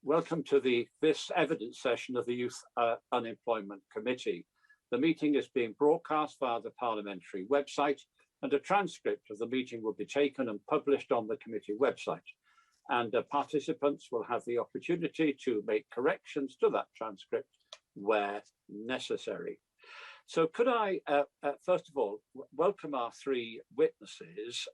Welcome to this evidence session of the Youth Unemployment Committee. The meeting is being broadcast via the parliamentary website, and a transcript of the meeting will be taken and published on the committee website. And participants will have the opportunity to make corrections to that transcript where necessary. So could I, first of all, welcome our three witnesses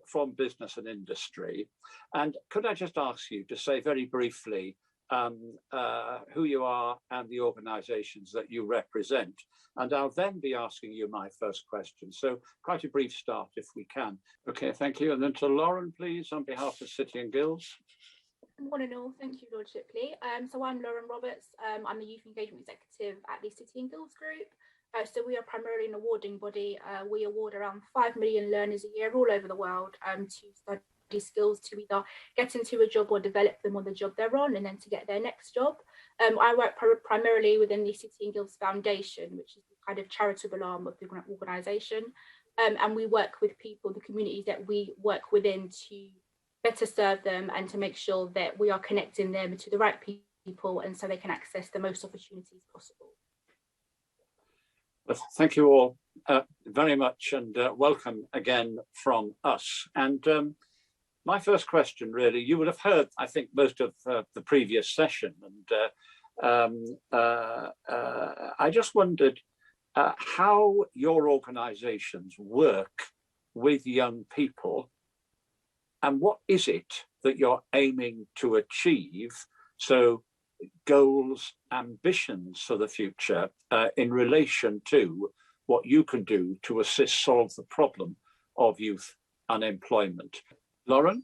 from business and industry. And could I just ask you to say very briefly who you are and the organisations that you represent. And I'll then be asking you my first question. So quite a brief start if we can. Okay, thank you. And then to Lauren, please, on behalf of City and Guilds. Good morning all, thank you Lord Shipley. So I'm Lauren Roberts, I'm the Youth Engagement Executive at the City and Guilds Group. So we are primarily an awarding body. We award around 5 million learners a year all over the world to study skills to either get into a job or develop them on the job they're on and then to get their next job. I work primarily within the City and Guilds Foundation, which is the kind of charitable arm of the organisation. And we work with people, the communities that we work within to better serve them and to make sure that we are connecting them to the right people and so they can access the most opportunities possible. Well, thank you all very much and welcome again from us. And my first question really, you will have heard, I think, most of the previous session. And I just wondered how your organisations work with young people and what is it that you're aiming to achieve? So goals, ambitions for the future in relation to what you can do to assist solve the problem of youth unemployment. Lauren?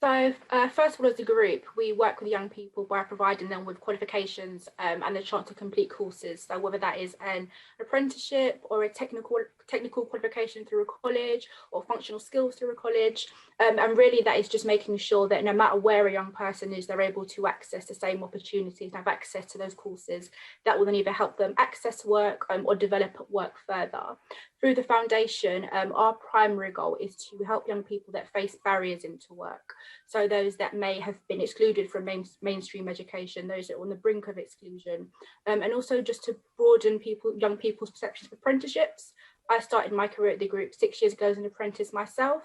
So first of all, as a group, we work with young people by providing them with qualifications and the chance to complete courses. So whether that is an apprenticeship or a technical qualification through a college or functional skills through a college. And really that is just making sure that no matter where a young person is, they're able to access the same opportunities and have access to those courses that will then either help them access work or develop work further. Through the foundation, our primary goal is to help young people that face barriers into work. So those that may have been excluded from mainstream education, those that are on the brink of exclusion, and also just to broaden young people's perceptions of apprenticeships. I started my career at the group 6 years ago as an apprentice myself.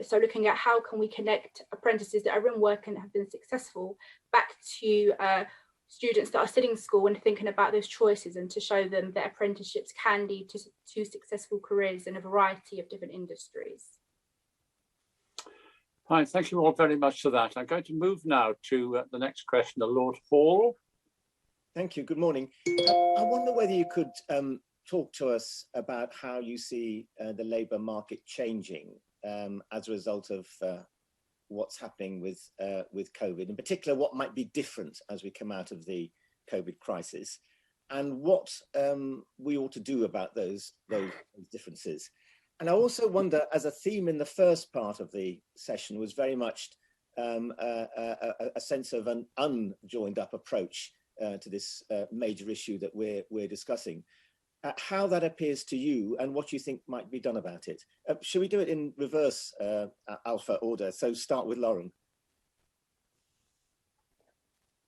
So looking at how can we connect apprentices that are in work and have been successful back to students that are still in school and thinking about those choices and to show them that apprenticeships can lead to successful careers in a variety of different industries. Fine, thank you all very much for that. I'm going to move now to the next question, the Lord Hall. Thank you, good morning. I wonder whether you could talk to us about how you see the labour market changing as a result of what's happening with COVID, in particular what might be different as we come out of the COVID crisis, and what we ought to do about those differences. And I also wonder, as a theme in the first part of the session was very much a sense of an unjoined up approach to this major issue that we're discussing, how that appears to you and what you think might be done about it. Should we do it in reverse alpha order? So start with Lauren.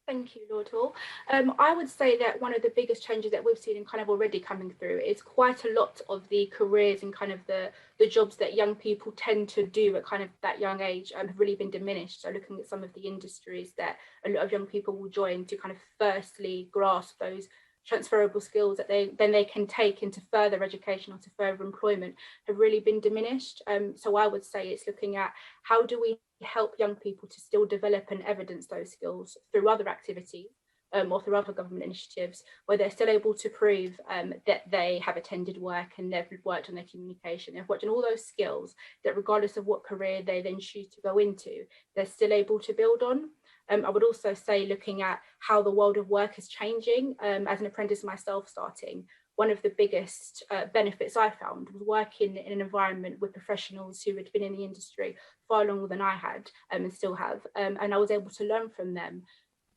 Thank you, Lord Hall. I would say that one of the biggest changes that we've seen and kind of already coming through is quite a lot of the careers and kind of the jobs that young people tend to do at kind of that young age have really been diminished. So looking at some of the industries that a lot of young people will join to kind of firstly grasp those transferable skills that they can take into further education or to further employment have really been diminished. So I would say it's looking at how do we help young people to still develop and evidence those skills through other activities or through other government initiatives where they're still able to prove that they have attended work and they've worked on their communication, they've worked on all those skills that regardless of what career they then choose to go into, they're still able to build on. I would also say looking at how the world of work is changing. As an apprentice myself starting, one of the biggest benefits I found was working in an environment with professionals who had been in the industry far longer than I had and still have. And I was able to learn from them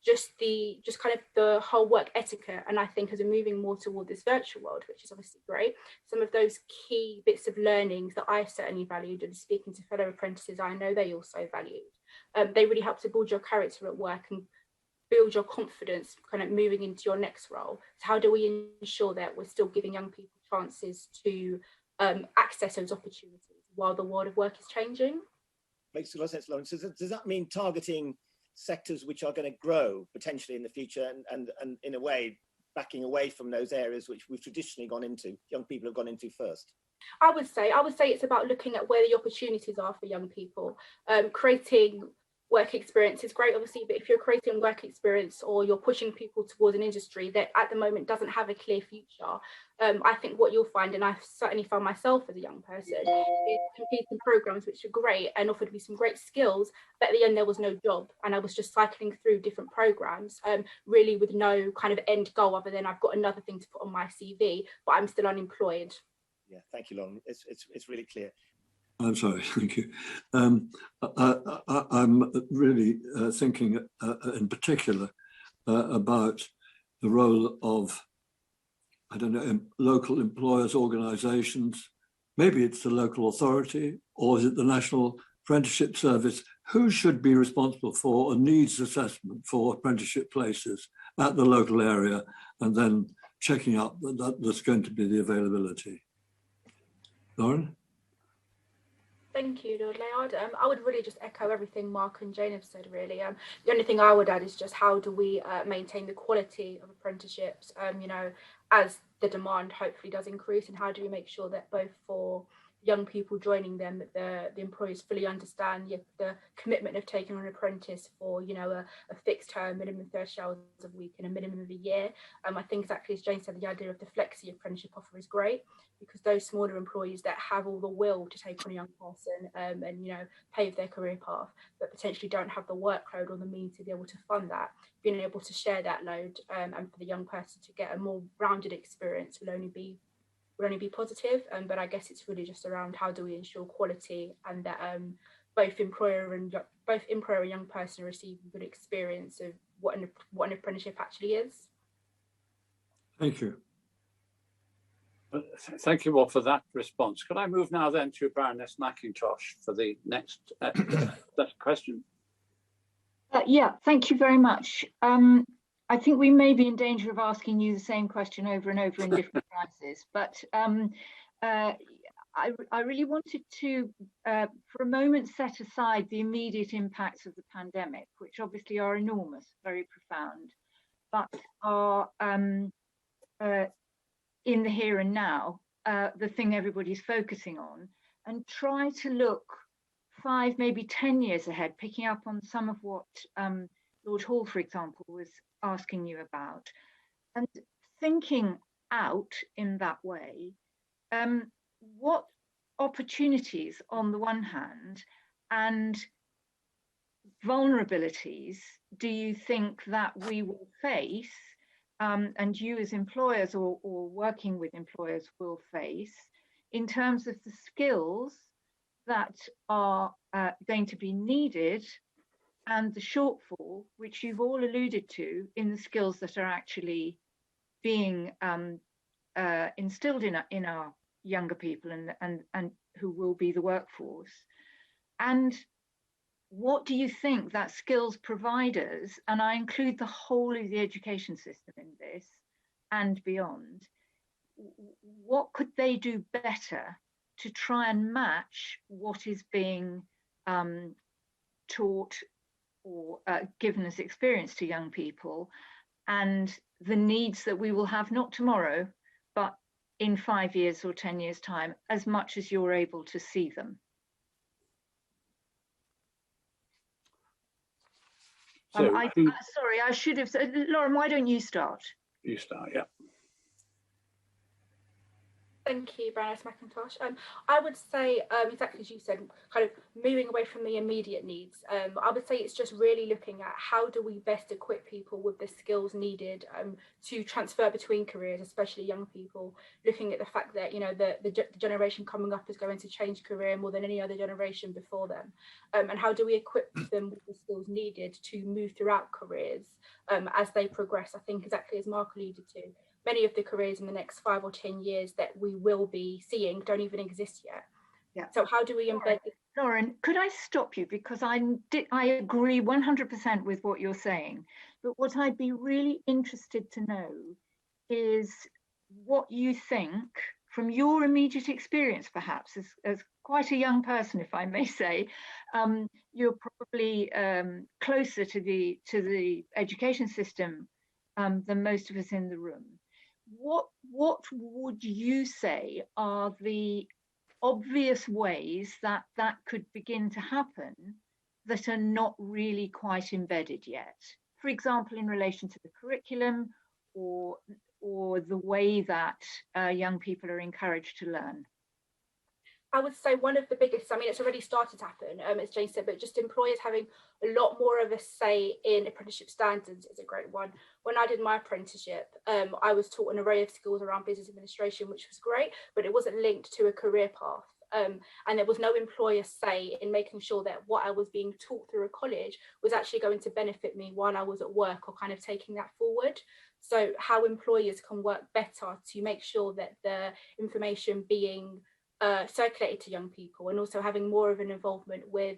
just kind of the whole work etiquette. And I think as we're moving more toward this virtual world, which is obviously great, some of those key bits of learnings that I certainly valued, and speaking to fellow apprentices, I know they also valued. They really help to build your character at work and build your confidence kind of moving into your next role. So how do we ensure that we're still giving young people chances to access those opportunities while the world of work is changing? Makes a lot of sense, Lauren. So does that mean targeting sectors which are going to grow potentially in the future, and in a way backing away from those areas which we've traditionally gone into, young people have gone into first? I would say it's about looking at where the opportunities are for young people. Creating work experience is great, obviously, but if you're creating work experience or you're pushing people towards an industry that at the moment doesn't have a clear future, I think what you'll find, and I've certainly found myself as a young person, is competing programs which are great and offered me some great skills, but at the end there was no job, and I was just cycling through different programs, really with no kind of end goal other than I've got another thing to put on my CV, but I'm still unemployed. Yeah, thank you, Lauren. It's really clear. I'm sorry, thank you. I'm really thinking in particular about the role of, I don't know, local employers, organisations. Maybe it's the local authority, or is it the National Apprenticeship Service? Who should be responsible for a needs assessment for apprenticeship places at the local area, and then checking up that there's going to be the availability? Lauren? Thank you, Lord Layard. I would really just echo everything Mark and Jane have said, really. The only thing I would add is just how do we maintain the quality of apprenticeships, as the demand hopefully does increase, and how do we make sure that both for young people joining them, that the employers fully understand the commitment of taking on an apprentice for, a fixed term, minimum 30 hours a week and a minimum of a year. I think exactly as Jane said, the idea of the flexi apprenticeship offer is great, because those smaller employees that have all the will to take on a young person and pave their career path, but potentially don't have the workload or the means to be able to fund that, being able to share that load and for the young person to get a more rounded experience will only be positive. But I guess it's really just around how do we ensure quality, and that both employer and young person receive a good experience of what an apprenticeship actually is. Thank you. Thank you all for that response. Could I move now then to Baroness McIntosh for the next question? Yeah, thank you very much. I think we may be in danger of asking you the same question over and over in different guises, but I really wanted to, for a moment, set aside the immediate impacts of the pandemic, which obviously are enormous, very profound, but are in the here and now, the thing everybody's focusing on, and try to look 5, maybe 10 years ahead, picking up on some of what Lord Hall, for example, was asking you about, and thinking out in that way, what opportunities on the one hand and vulnerabilities do you think that we will face, and you as employers or working with employers will face, in terms of the skills that are going to be needed, and the shortfall, which you've all alluded to, in the skills that are actually being instilled in our younger people and who will be the workforce? And what do you think that skills providers, and I include the whole of the education system in this and beyond, what could they do better to try and match what is being taught or given as experience to young people, and the needs that we will have, not tomorrow, but in 5 years or 10 years' time, as much as you're able to see them? Sorry, I should have said, Lauren, why don't you start? You start, yeah. Thank you, Baroness McIntosh. I would say, exactly as you said, kind of moving away from the immediate needs. I would say it's just really looking at how do we best equip people with the skills needed to transfer between careers, especially young people, looking at the fact that, you know, the generation coming up is going to change career more than any other generation before them. And how do we equip them with the skills needed to move throughout careers as they progress? I think exactly as Mark alluded to, many of the careers in the next 5 or 10 years that we will be seeing don't even exist yet. Yeah. So how do we embed? Lauren, could I stop you, because I agree 100% with what you're saying, but what I'd be really interested to know is what you think from your immediate experience, perhaps as quite a young person, if I may say. You're probably closer to the education system than most of us in the room. What would you say are the obvious ways that could begin to happen that are not really quite embedded yet? For example, in relation to the curriculum or the way that young people are encouraged to learn. I would say one of the biggest, I mean, it's already started to happen, as Jane said, but just employers having a lot more of a say in apprenticeship standards is a great one. When I did my apprenticeship, I was taught an array of skills around business administration, which was great, but it wasn't linked to a career path. And there was no employer say in making sure that what I was being taught through a college was actually going to benefit me while I was at work, or kind of taking that forward. So how employers can work better to make sure that the information being circulated to young people, and also having more of an involvement with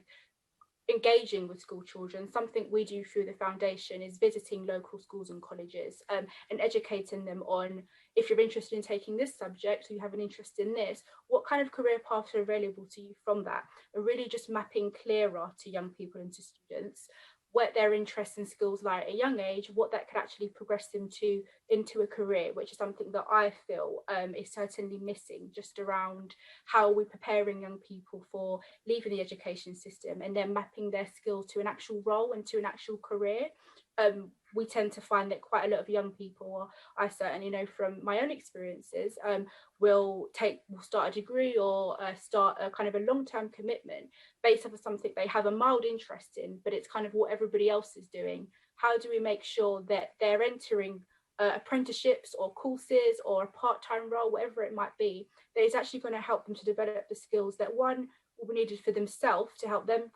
engaging with school children. Something we do through the foundation is visiting local schools and colleges and educating them on, if you're interested in taking this subject, or you have an interest in this, what kind of career paths are available to you from that, and really just mapping clearer to young people and to students what their interests and skills lie at a young age, what that could actually progress them to into a career, which is something that I feel is certainly missing, just around how we're preparing young people for leaving the education system and then mapping their skills to an actual role and to an actual career. We tend to find that quite a lot of young people, I certainly know from my own experiences, will start a degree or start a kind of a long-term commitment based off of something they have a mild interest in, but it's kind of what everybody else is doing. How do we make sure that they're entering apprenticeships or courses or a part-time role, whatever it might be, that is actually going to help them to develop the skills that, one, will be needed for themselves to help them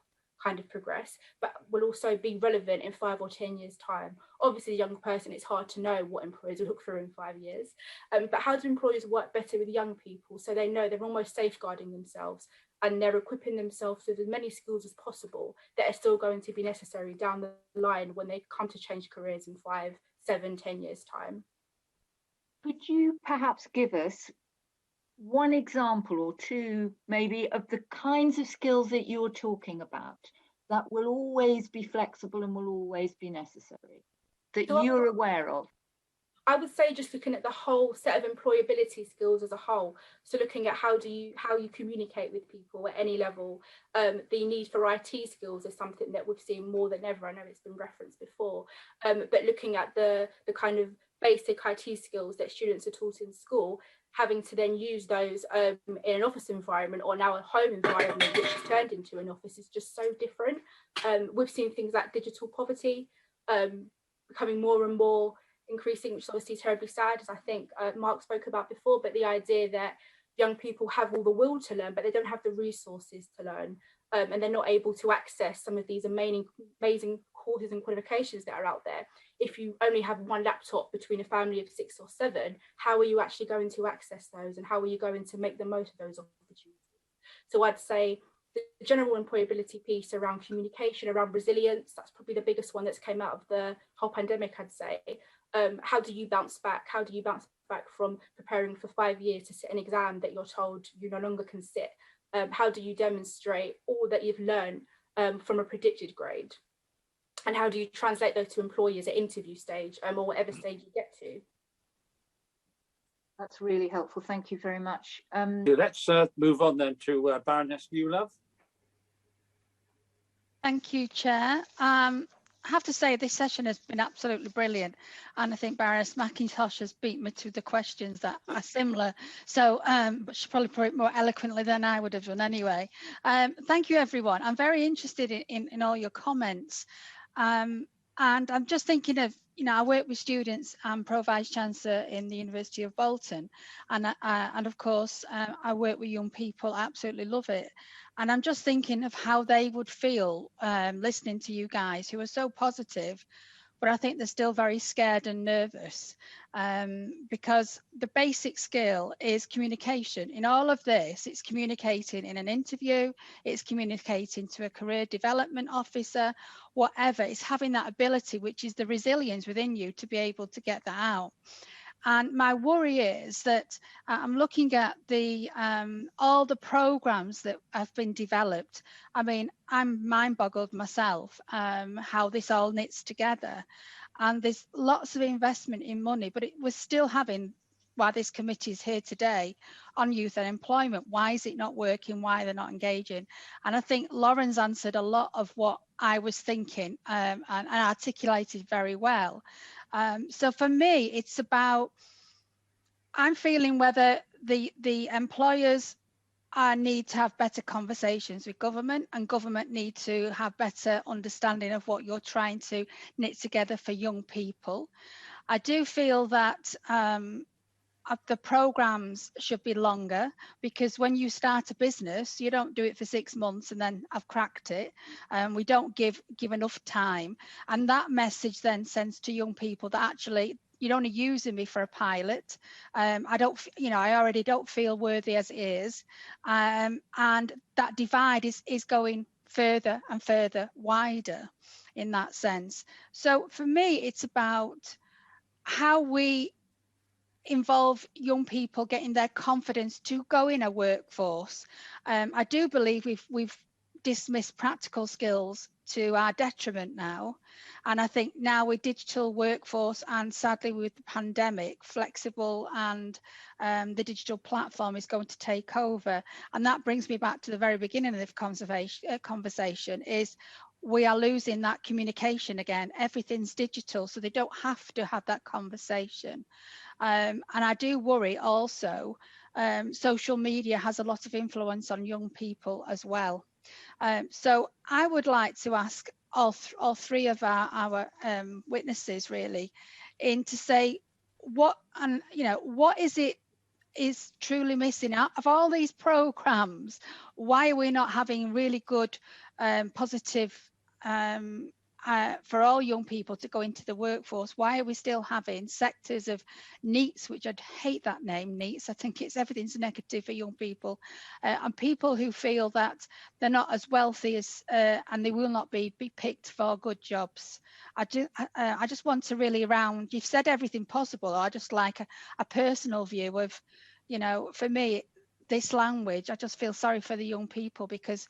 kind of progress, but will also be relevant in 5 or 10 years time. Obviously, a young person, it's hard to know what employers will look for in 5 years, but how do employers work better with young people so they know they're almost safeguarding themselves and they're equipping themselves with as many skills as possible that are still going to be necessary down the line when they come to change careers in 5, 7, 10 years time? Could you perhaps give us one example or two, maybe, of the kinds of skills that you're talking about that will always be flexible and will always be necessary, that you're aware of? I would say just looking at the whole set of employability skills as a whole. So looking at how you communicate with people at any level. The need for IT skills is something that we've seen more than ever. I know it's been referenced before, but looking at the kind of basic IT skills that students are taught in school, having to then use those in an office environment or now a home environment, which has turned into an office, is just so different. We've seen things like digital poverty becoming more and more increasing, which is obviously terribly sad, as I think Mark spoke about before, but the idea that young people have all the will to learn, but they don't have the resources to learn, and they're not able to access some of these amazing courses and qualifications that are out there. If you only have one laptop between a family of 6 or 7, how are you actually going to access those, and how are you going to make the most of those opportunities? So I'd say the general employability piece around communication, around resilience, that's probably the biggest one that's came out of the whole pandemic, I'd say. How do you bounce back? How do you bounce back from preparing for 5 years to sit an exam that you're told you no longer can sit? How do you demonstrate all that you've learned from a predicted grade? And how do you translate those to employers at interview stage or whatever stage you get to? That's really helpful. Thank you very much. Let's move on then to Baroness Newlove. Thank you, Chair. have to say this session has been absolutely brilliant, and I think Baroness McIntosh has beat me to the questions that are similar. So, but she probably put it more eloquently than I would have done anyway. Thank you, everyone. I'm very interested in all your comments, and I'm just thinking of, you know, I work with students. I'm Pro Vice Chancellor in the University of Bolton, and of course I work with young people. I absolutely love it. And I'm just thinking of how they would feel listening to you guys who are so positive, but I think they're still very scared and nervous, because the basic skill is communication. In all of this, it's communicating in an interview, it's communicating to a career development officer, whatever. It's having that ability, which is the resilience within you to be able to get that out. And my worry is that I'm looking at the all the programs that have been developed. I mean, I'm mind-boggled myself how this all knits together. And there's lots of investment in money, but we're still having, why this committee is here today, on youth unemployment. Why is it not working? Why they're not engaging? And I think Lauren's answered a lot of what I was thinking and articulated very well. So for me, it's about, I'm feeling whether the employers need to have better conversations with government, and government need to have better understanding of what you're trying to knit together for young people. I do feel that the programs should be longer, because when you start a business, you don't do it for 6 months and then I've cracked it. We don't give enough time, and that message then sends to young people that actually you're only using me for a pilot. I don't, you know, I already don't feel worthy as it is, and that divide is going further and further wider in that sense. So for me, it's about how we involve young people getting their confidence to go in a workforce. I do believe we've dismissed practical skills to our detriment now, and I think now with digital workforce, and sadly with the pandemic, flexible and the digital platform is going to take over. And that brings me back to the very beginning of the conversation is we are losing that communication again. Everything's digital, so they don't have to have that conversation. And I do worry also, social media has a lot of influence on young people as well. So I would like to ask all three of our witnesses really in to say what, and you know, what is it is truly missing out of all these programs? Why are we not having really good positive for all young people to go into the workforce? Why are we still having sectors of NEETs, which I'd hate that name, NEETs. I think it's everything's negative for young people, and people who feel that they're not as wealthy as and they will not be picked for good jobs. I just want to really around, you've said everything possible. I just like a personal view of, you know, for me, this language, I just feel sorry for the young people, because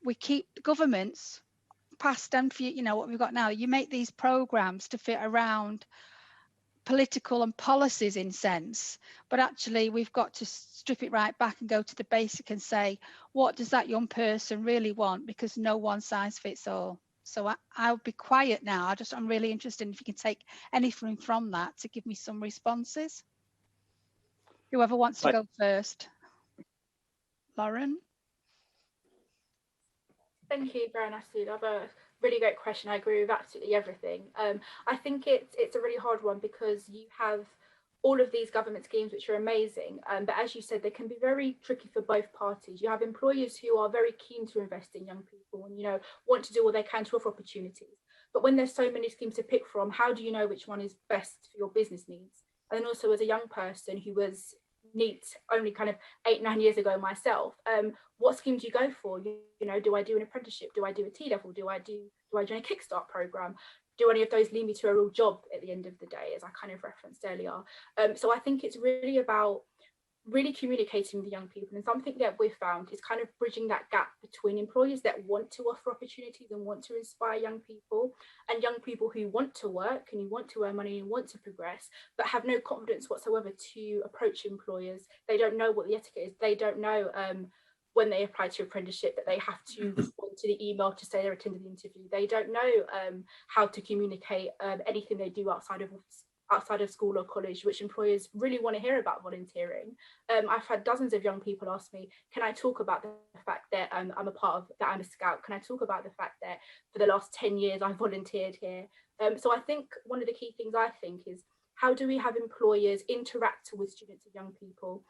we keep governments past and for, you know, what we've got now, you make these programs to fit around political and policies in sense, but actually we've got to strip it right back and go to the basic and say, what does that young person really want? Because no one size fits all. So I'll be quiet now. I'm really interested if you can take anything from that to give me some responses. Whoever wants to go first. Lauren? Thank you, Baroness. I have a really great question. I agree with absolutely everything. I think it's a really hard one, because you have all of these government schemes which are amazing, but as you said, they can be very tricky for both parties. You have employers who are very keen to invest in young people and, you know, want to do all they can to offer opportunities. But when there's so many schemes to pick from, how do you know which one is best for your business needs? And then also, as a young person who was NEET only kind of 8-9 years ago myself, what scheme do you go for? You know, do I do an apprenticeship? Do I do a T-level? Do I join a Kickstart program? Do any of those lead me to a real job at the end of the day, as I kind of referenced earlier? So I think it's really about really communicating with the young people, and something that we've found is kind of bridging that gap between employers that want to offer opportunities and want to inspire young people, and young people who want to work and who want to earn money and want to progress, but have no confidence whatsoever to approach employers. They don't know what the etiquette is. They don't know when they apply to apprenticeship that they have to respond to the email to say they're attending the interview. They don't know how to communicate anything they do outside of school or college, which employers really want to hear about volunteering. I've had dozens of young people ask me, can I talk about the fact that I'm a Scout? Can I talk about the fact that for the last 10 years I've volunteered here? So I think one of the key things is how do we have employers interact with students and young people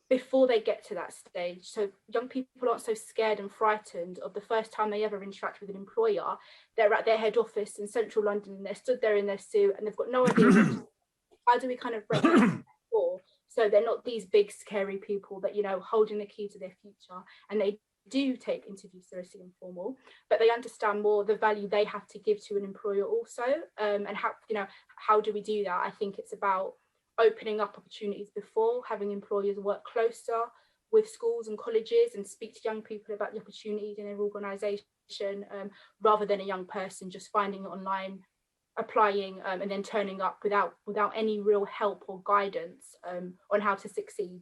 before they get to that stage, so young people aren't so scared and frightened of the first time they ever interact with an employer. They're at their head office in central London and they're stood there in their suit and they've got no idea. How do we kind of break that door so they're not these big scary people that, you know, holding the key to their future, and they do take interviews seriously and formal, but they understand more the value they have to give to an employer also, and how do we do that? I think it's about opening up opportunities before, having employers work closer with schools and colleges and speak to young people about the opportunities in their organisation, rather than a young person just finding it online, applying and then turning up without any real help or guidance on how to succeed.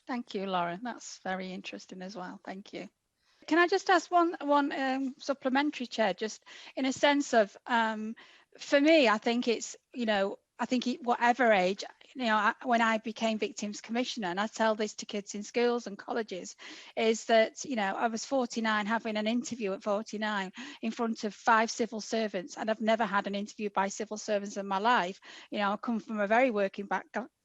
Thank you, Lauren. That's very interesting as well. Thank you. Can I just ask one supplementary, Chair, just in a sense of, for me, I think it's, whatever age, when I became Victims Commissioner, and I tell this to kids in schools and colleges, is that, I was 49 having an interview at 49 in front of 5 civil servants, and I've never had an interview by civil servants in my life. I come from a very working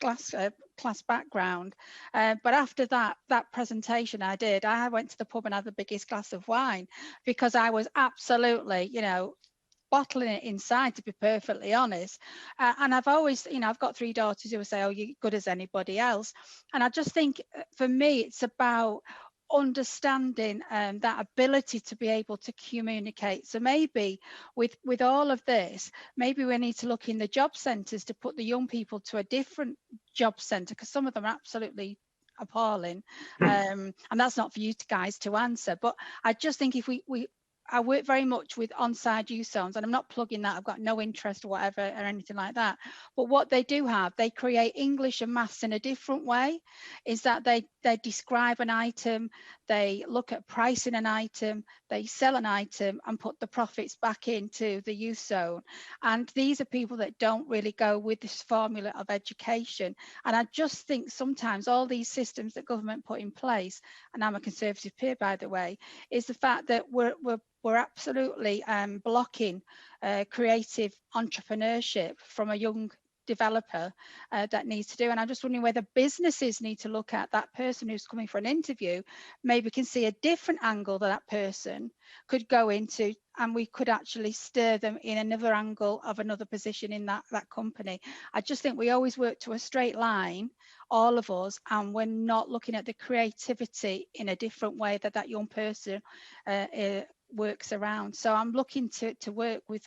class background, but after that presentation I went to the pub and had the biggest glass of wine, because I was absolutely, bottling it inside, to be perfectly honest. And I've always, I've got 3 daughters who will say, oh, you're good as anybody else. And I just think for me, it's about understanding that ability to be able to communicate. So maybe with all of this, maybe we need to look in the job centres to put the young people to a different job centre, because some of them are absolutely appalling. And that's not for you guys to answer. But I just think if I work very much with on-site youth zones, and I'm not plugging that, I've got no interest or whatever or anything like that. But what they do have, they create English and maths in a different way, is that they describe an item, they look at pricing an item, they sell an item and put the profits back into the youth zone. And these are people that don't really go with this formula of education. And I just think sometimes all these systems that government put in place, and I'm a Conservative peer, by the way, is the fact that we're absolutely blocking creative entrepreneurship from a young developer that needs to do. And I'm just wondering whether businesses need to look at that person who's coming for an interview, maybe can see a different angle that person could go into, and we could actually steer them in another angle of another position in that company. I just think we always work to a straight line, all of us, and we're not looking at the creativity in a different way that young person works around. So I'm looking to work with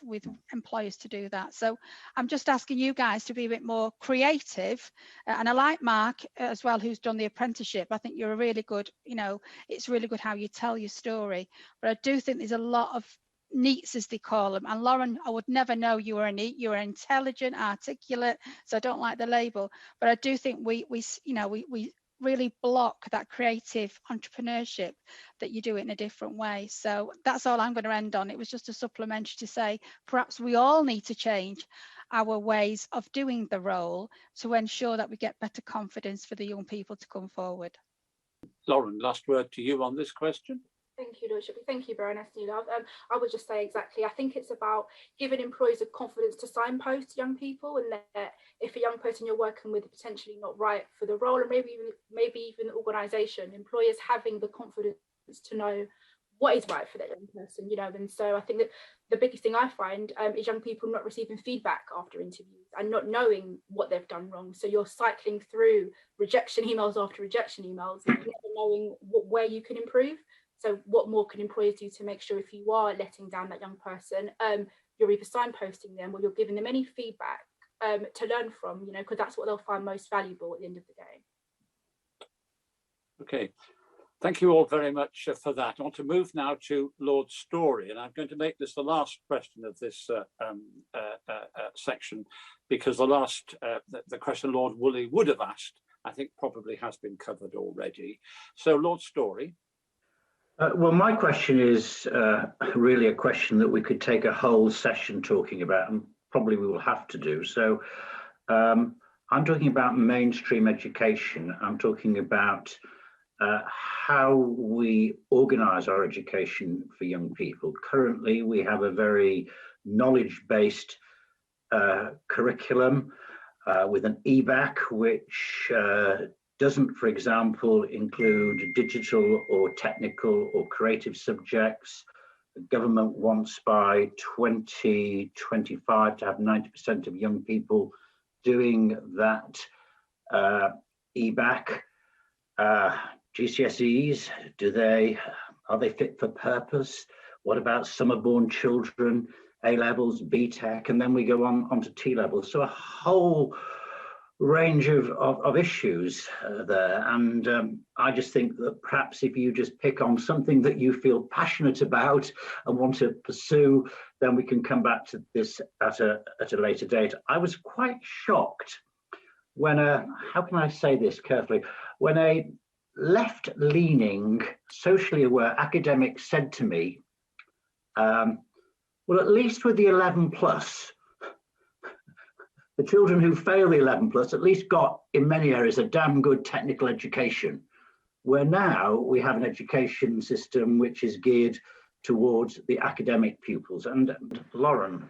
employers to do that. So I'm just asking you guys to be a bit more creative, and I like Mark as well, who's done the apprenticeship. I think you're a really good, it's really good how you tell your story, but I do think there's a lot of neats, as they call them. And Lauren, I would never know you were a neat. You were intelligent, articulate, so I don't like the label, but I do think we really block that creative entrepreneurship, that you do it in a different way. So that's all I'm going to end on. It was just a supplementary to say perhaps we all need to change our ways of doing the role to ensure that we get better confidence for the young people to come forward. Lauren, last word to you on this question. Thank you, Lordship. Thank you, Baroness Newlove. I would just say exactly, I think it's about giving employers the confidence to signpost young people, and that if a young person you're working with is potentially not right for the role, or maybe even the organisation, employers having the confidence to know what is right for that young person, and so I think that the biggest thing I find is young people not receiving feedback after interviews and not knowing what they've done wrong. So you're cycling through rejection emails after rejection emails, and never knowing where you can improve. So what more can employers do to make sure if you are letting down that young person, you're either signposting them or you're giving them any feedback to learn from, because that's what they'll find most valuable at the end of the day. Okay, thank you all very much for that. I want to move now to Lord Story, and I'm going to make this the last question of this section, because the question Lord Woolley would have asked, I think probably has been covered already. So Lord Story. Well, my question is really a question that we could take a whole session talking about, and probably we will have to do. So I'm talking about mainstream education. I'm talking about how we organise our education for young people. Currently, we have a very knowledge-based curriculum with an EBAC, which doesn't, for example, include digital or technical or creative subjects. The government wants by 2025 to have 90% of young people doing that EBAC. GCSEs, are they fit for purpose? What about summer-born children, A-levels, BTEC, and then we go on to T-levels. So a whole range of issues there. And I just think that perhaps if you just pick on something that you feel passionate about and want to pursue, then we can come back to this at a later date. I was quite shocked when how can I say this carefully? When a left-leaning, socially aware academic said to me, well, at least with the 11 plus, the children who fail the 11 plus at least got, in many areas, a damn good technical education, where now we have an education system which is geared towards the academic pupils. And Lauren,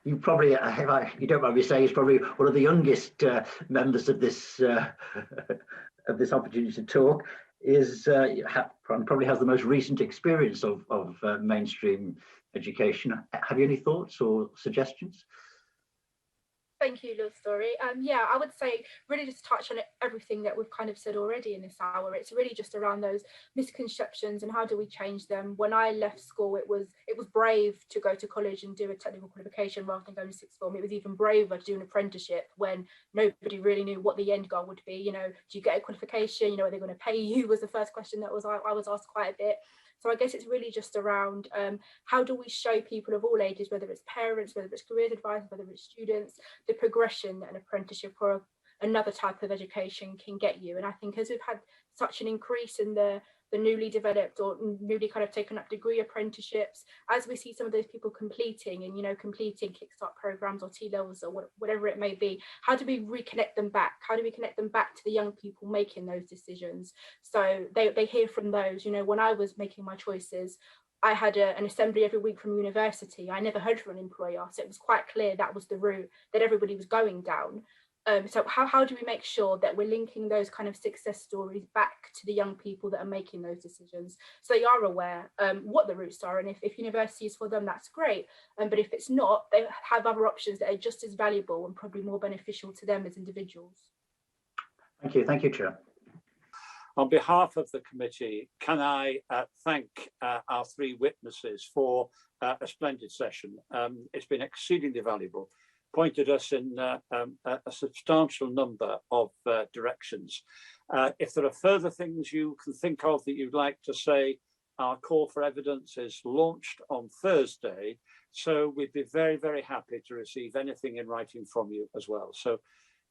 you probably, you don't mind me saying, is probably one of the youngest members of this opportunity to talk, probably has the most recent experience of mainstream education. Have you any thoughts or suggestions? Thank you, Lord Story. Yeah, I would say really just touch on everything that we've kind of said already in this hour. It's really just around those misconceptions and how do we change them. When I left school, it was brave to go to college and do a technical qualification rather than going to sixth form. It was even braver to do an apprenticeship when nobody really knew what the end goal would be. You know, do you get a qualification? You know, are they going to pay you? Was the first question that I was asked quite a bit. So I guess it's really just around how do we show people of all ages, whether it's parents, whether it's careers advisors, whether it's students, the progression that an apprenticeship or another type of education can get you. And I think as we've had such an increase in the newly developed or newly kind of taken up degree apprenticeships, as we see some of those people completing and, you know, completing kickstart programs or T-levels or whatever it may be, how do we reconnect them back? How do we connect them back to the young people making those decisions? So they hear from those, you know, when I was making my choices, I had an assembly every week from university. I never heard from an employer. So it was quite clear that was the route that everybody was going down. So how do we make sure that we're linking those kind of success stories back to the young people that are making those decisions, so they are aware what the routes are, and if university is for them, that's great, but if it's not, they have other options that are just as valuable and probably more beneficial to them as individuals. Thank you, Chair. On behalf of the committee, can I thank our three witnesses for a splendid session. It's been exceedingly valuable, pointed us in a substantial number of directions. If there are further things you can think of that you'd like to say, our call for evidence is launched on Thursday, so we'd be very, very happy to receive anything in writing from you as well. So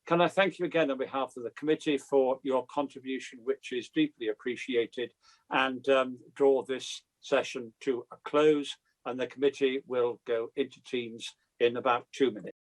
can I thank you again on behalf of the committee for your contribution, which is deeply appreciated, and draw this session to a close, and the committee will go into Teams in about 2 minutes.